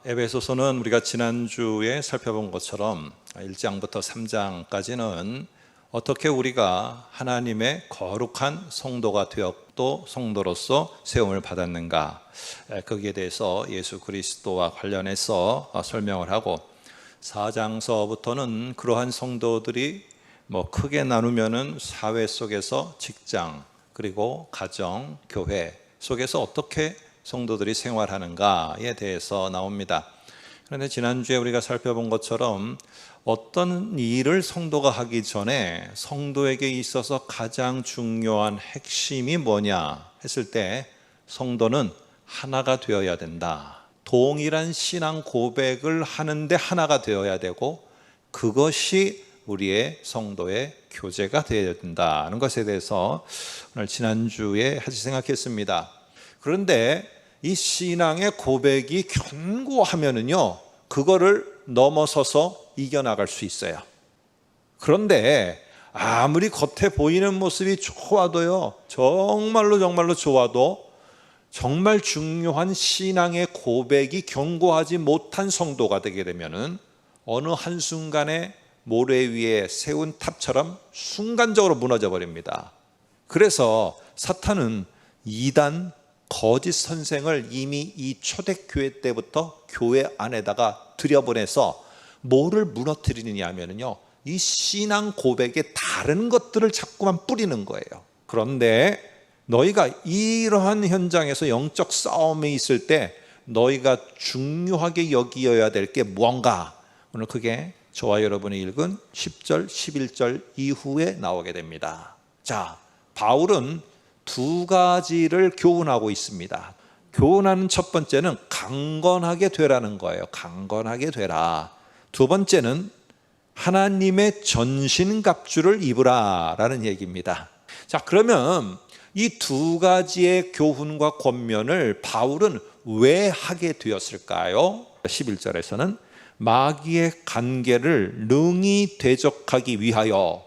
에베소서는 우리가 지난주에 살펴본 것처럼 1장부터 3장까지는 어떻게 우리가 하나님의 거룩한 성도가 되었고 성도로서 세움을 받았는가, 거기에 대해서 예수 그리스도와 관련해서 설명을 하고, 4장서부터는 그러한 성도들이 크게 나누면은 사회 속에서 직장, 그리고 가정, 교회 속에서 어떻게 성도들이 생활하는가에 대해서 나옵니다. 그런데 지난주에 우리가 살펴본 것처럼 어떤 일을 성도가 하기 전에 성도에게 있어서 가장 중요한 핵심이 뭐냐 했을 때, 성도는 하나가 되어야 된다. 동일한 신앙 고백을 하는데 하나가 되어야 되고, 그것이 우리의 성도의 교제가 되어야 된다는 것에 대해서 오늘 지난주에 같이 생각했습니다. 그런데 이 신앙의 고백이 견고하면은요, 그거를 넘어서서 이겨나갈 수 있어요. 그런데 아무리 겉에 보이는 모습이 좋아도요, 정말로 좋아도 정말 중요한 신앙의 고백이 견고하지 못한 성도가 되게 되면은 어느 한순간에 모래 위에 세운 탑처럼 순간적으로 무너져 버립니다. 그래서 사탄은 이단, 거짓 선생을 이미 이 초대교회 때부터 교회 안에다가 들여보내서 뭐를 무너뜨리느냐 하면요, 이 신앙 고백에 다른 것들을 자꾸만 뿌리는 거예요. 그런데 너희가 이러한 현장에서 영적 싸움에 있을 때 너희가 중요하게 여기어야 될 게 무언가, 오늘 그게 저와 여러분이 읽은 10절, 11절 이후에 나오게 됩니다. 자, 바울은 두 가지를 교훈하고 있습니다. 교훈하는 첫 번째는 강건하게 되라는 거예요. 강건하게 되라. 두 번째는 하나님의 전신갑주를 입으라 라는 얘기입니다. 자, 그러면 이 두 가지의 교훈과 권면을 바울은 왜 하게 되었을까요? 11절에서는 마귀의 간계를 능히 대적하기 위하여,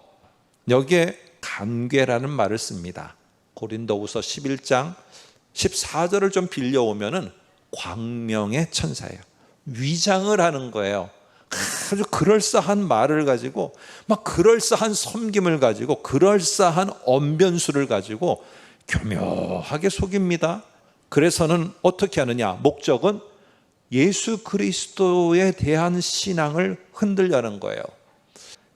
여기에 간계라는 말을 씁니다. 고린도후서 11장 14절을 좀 빌려오면은 광명의 천사예요. 위장을 하는 거예요. 아주 그럴싸한 말을 가지고, 막 그럴싸한 섬김을 가지고, 그럴싸한 언변수를 가지고 교묘하게 속입니다. 그래서는 어떻게 하느냐? 목적은 예수 그리스도에 대한 신앙을 흔들려는 거예요.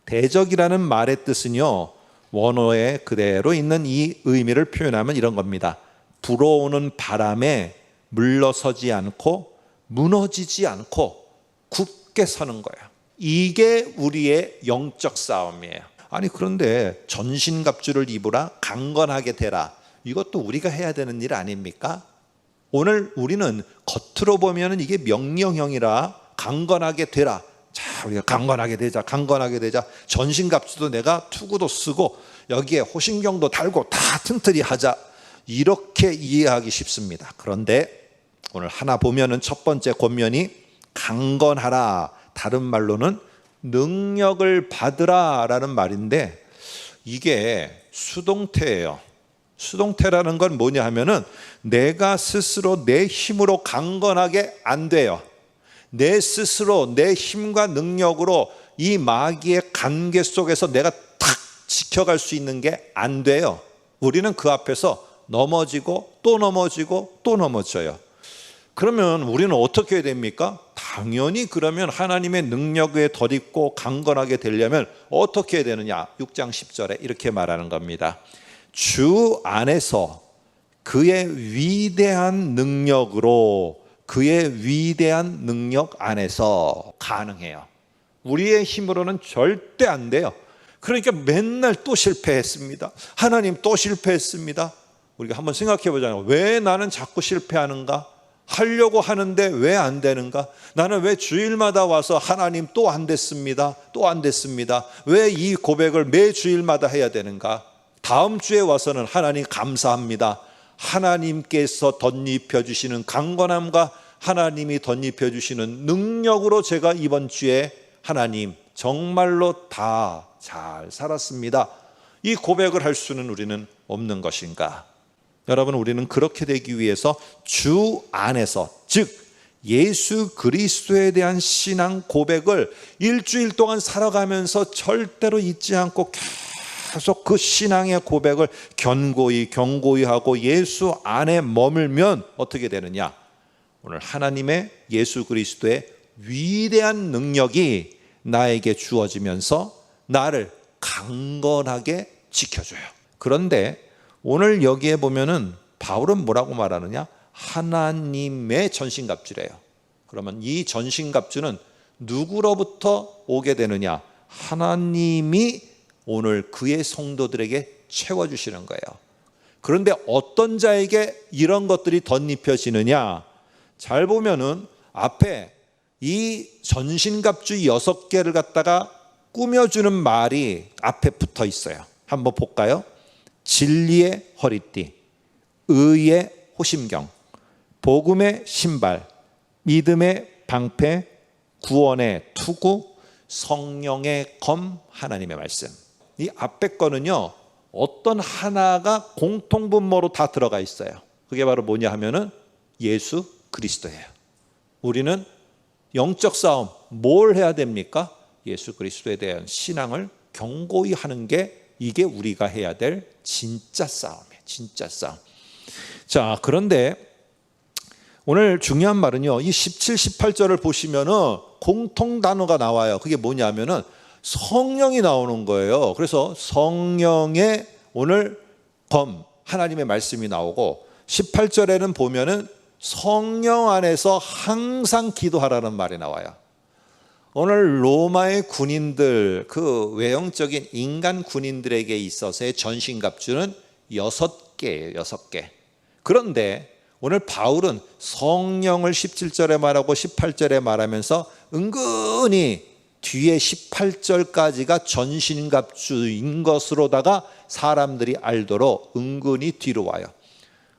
대적이라는 말의 뜻은요, 원어에 그대로 있는 이 의미를 표현하면 이런 겁니다. 불어오는 바람에 물러서지 않고 무너지지 않고 굳게 서는 거예요. 이게 우리의 영적 싸움이에요. 아니, 그런데 전신갑주를 입으라, 강건하게 되라, 이것도 우리가 해야 되는 일 아닙니까? 오늘 우리는 겉으로 보면 이게 명령형이라 강건하게 되라. 자, 우리가 강건하게 되자, 강건하게 되자. 전신갑주도 내가 투구도 쓰고 여기에 호신경도 달고 다 튼튼히 하자, 이렇게 이해하기 쉽습니다. 그런데 오늘 하나 보면은 첫 번째 권면이 강건하라, 다른 말로는 능력을 받으라 라는 말인데, 이게 수동태예요. 수동태라는 건 뭐냐 하면은 내가 스스로 내 힘으로 강건하게 안 돼요. 내 스스로 내 힘과 능력으로 이 마귀의 관계 속에서 내가 탁 지켜갈 수 있는 게 안 돼요. 우리는 그 앞에서 넘어지고 또 넘어지고 또 넘어져요. 그러면 우리는 어떻게 해야 됩니까? 당연히 그러면 하나님의 능력에 덧입고 강건하게 되려면 어떻게 해야 되느냐? 6장 10절에 이렇게 말하는 겁니다. 주 안에서 그의 위대한 능력으로, 그의 위대한 능력 안에서 가능해요. 우리의 힘으로는 절대 안 돼요. 그러니까 맨날 또 실패했습니다. 하나님 또 실패했습니다. 우리가 한번 생각해 보자고요. 왜 나는 자꾸 실패하는가? 하려고 하는데 왜 안 되는가? 나는 왜 주일마다 와서 하나님 또 안 됐습니다, 또 안 됐습니다, 왜 이 고백을 매 주일마다 해야 되는가? 다음 주에 와서는 하나님 감사합니다, 하나님께서 덧입혀 주시는 강건함과 하나님이 덧입혀 주시는 능력으로 제가 이번 주에 하나님 정말로 다 잘 살았습니다, 이 고백을 할 수는 우리는 없는 것인가? 여러분, 우리는 그렇게 되기 위해서 주 안에서, 즉 예수 그리스도에 대한 신앙 고백을 일주일 동안 살아가면서 절대로 잊지 않고 계속 그 신앙의 고백을 견고히 하고 예수 안에 머물면 어떻게 되느냐? 오늘 하나님의 예수 그리스도의 위대한 능력이 나에게 주어지면서 나를 강건하게 지켜줘요. 그런데 오늘 여기에 보면은 바울은 뭐라고 말하느냐? 하나님의 전신갑주래요. 그러면 이 전신갑주는 누구로부터 오게 되느냐? 하나님이 오늘 그의 성도들에게 채워주시는 거예요. 그런데 어떤 자에게 이런 것들이 덧입혀지느냐? 잘 보면은 앞에 이 전신갑주 6개를 갖다가 꾸며주는 말이 앞에 붙어 있어요. 한번 볼까요? 진리의 허리띠, 의의 호심경, 복음의 신발, 믿음의 방패, 구원의 투구, 성령의 검, 하나님의 말씀. 이 앞에 거는요, 어떤 하나가 공통분모로 다 들어가 있어요. 그게 바로 뭐냐 하면은 예수 그리스도예요. 우리는 영적 싸움 뭘 해야 됩니까? 예수 그리스도에 대한 신앙을 견고히 하는 게 이게 우리가 해야 될 진짜 싸움이에요. 진짜 싸움. 자, 그런데 오늘 중요한 말은요, 이 17, 18절을 보시면은 공통 단어가 나와요. 그게 뭐냐면은 성령이 나오는 거예요. 그래서 성령의 오늘 검, 하나님의 말씀이 나오고 18절에는 보면은 성령 안에서 항상 기도하라는 말이 나와요. 오늘 로마의 군인들, 그 외형적인 인간 군인들에게 있어서의 전신갑주는 6개예요. 6개. 그런데 오늘 바울은 성령을 17절에 말하고 18절에 말하면서 은근히 뒤에 18절까지가 전신갑주인 것으로다가 사람들이 알도록 은근히 뒤로 와요.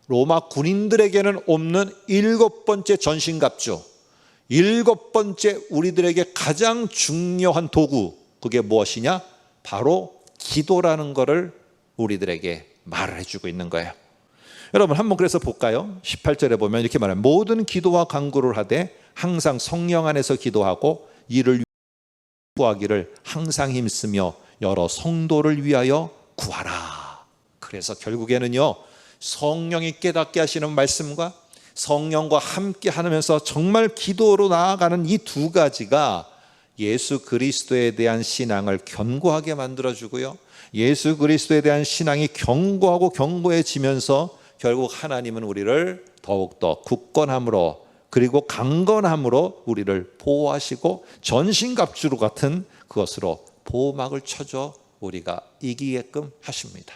로마 군인들에게는 없는 7번째 전신갑주, 7번째 우리들에게 가장 중요한 도구, 그게 무엇이냐? 바로 기도라는 것을 우리들에게 말을 해주고 있는 거예요. 여러분 한번 그래서 볼까요? 18절에 보면 이렇게 말해요. 모든 기도와 간구를 하되 항상 성령 안에서 기도하고 이를 구하기를 항상 힘쓰며 여러 성도를 위하여 구하라. 그래서 결국에는요, 성령이 깨닫게 하시는 말씀과 성령과 함께 하면서 정말 기도로 나아가는 이 두 가지가 예수 그리스도에 대한 신앙을 견고하게 만들어주고요, 예수 그리스도에 대한 신앙이 견고하고 견고해지면서 결국 하나님은 우리를 더욱더 굳건함으로 그리고 강건함으로 우리를 보호하시고 전신갑주로 같은 그것으로 보호막을 쳐줘 우리가 이기게끔 하십니다.